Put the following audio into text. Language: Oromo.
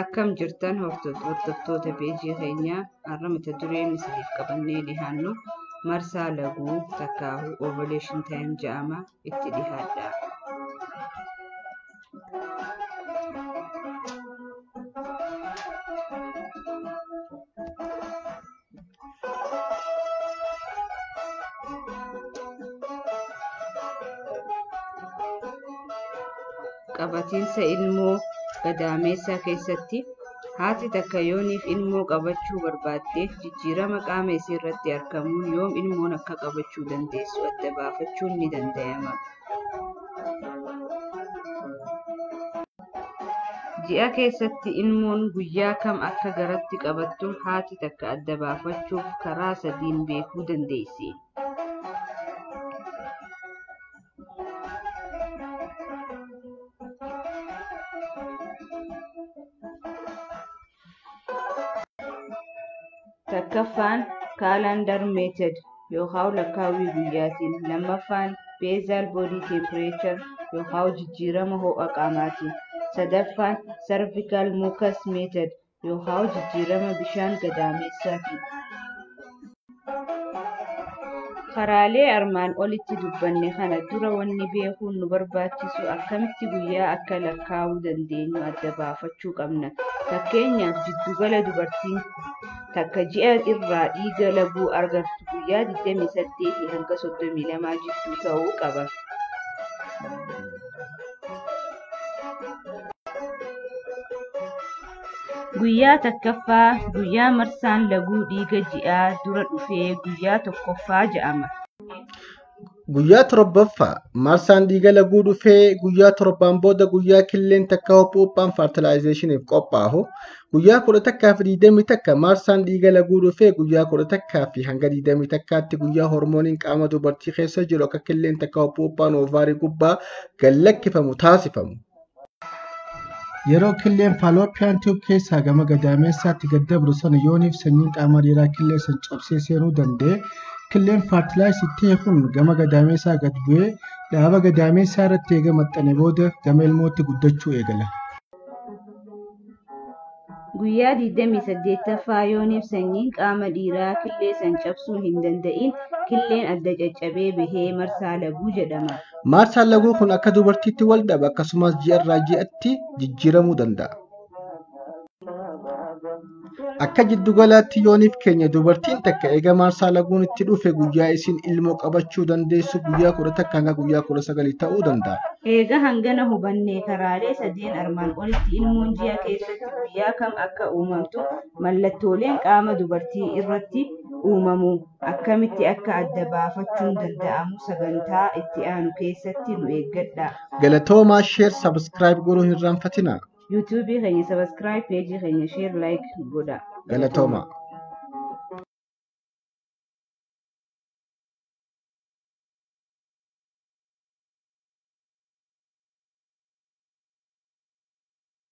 Akkam jirtan hordoftoota peejii keenyaa har'a mata dureen isiniif qabannee dhiyaannu marsaa laguu takkaahu ovulation time jedhama itti dhiyaadha. Qabatiinsa ilmoo gadaameessaa keessatti haati takka yooniif ilmoo qabachuu barbaadde jijjiirama qaama isii irratti argamuun yoom ilmoon akka qabachuu dandeessu adda baafachuun ni danda'ama. Ji'a keessatti ilmoon guyyaa kam akka garatti qabattu haati takka adda baafachuuf karaa sadiin beekuu dandeessi. Takkaffaan calendar method yookaan lakkaawwii guyyaatiin, lammaffaan basal body temperature yookaan jijjiirama ho'a qaamaatiin, sadaffaan cervical mucus method yookaan jijjiirama bishaan gadaameessaatiin. Karaalee armaan olitti dubbanne kana dura wanni beekuun nu barbaachisu akkamitti guyyaa akka lakkaa'uu dandeenyu adda baafachuu qabna. Fakkeenyaaf jiddugala dubartiin takka ji'a irraa dhiiga laguu argattu guyyaa 28 hanga 32 jidduu ta'uu qaba. Guyyaa takkaffaa guyyaa marsaan laguu dhiiga ji'aa dura dhufee guyyaa tokkoffaa jedhama. Guyyaa torbaffaa marsaan dhiiga laguu dhufee guyyaa torbaan booda guyyaa killeen takka hophuuphaan fertilizationiif qophaa'u. Guyyaa 11 takka marsaan dhiiga laguu dhufee guyyaa 11 hanga 21tti guyyaa hormooniin qaama dubartii keessa jiru akka killeen takka hophuuphaan oovaarii gubbaa gallakkifamu taasifamu. Yeroo killeen faaloopiyaan tiyuub keessaa gama gadaameessaatti gaddabru sana yooniif sanyiin qaama dhiiraa killee san cabsee seenuu danda'e, killeen fertilized kun gama gadaameessaa gad bu'ee dhaaba gadaameessaa irratti eega maxxane booda gama ilmootti guddachuu eegala. Guyyaa 28ffaa yooniif sanyiin qaama dhiiraa killee san cabsuu hin danda'in, killeen adda caccabee bahee marsaa laguu jedhama. Marsaan laguu kun akka dubartiitti wal dhaba akkasumas ji'a irraa ji'atti jijjiiramuu danda'a. Akka jiddugalaatti yooniif keenya dubartiin takka eega marsaa laguun itti dhufe guyyaa isin ilmoo qabachuu dandeessu guyyaa 11 hanga guyyaa 19 ta'uu danda'a. Eega hangana hubannee karaalee sadeen armaan olitti ilmoon ji'a keessatti guyyaa kam akka uumamtu, mallattooleen qaama dubartii irratti uumamu akkamitti akka adda baafachuun danda'amu sagantaa itti aanu keessatti nu eeggadha. Galatoomaa share subscribe godhuu hin irraanfatinaa. YouTube keenya subscribe, page keenya share, like godha. Galatoomaa.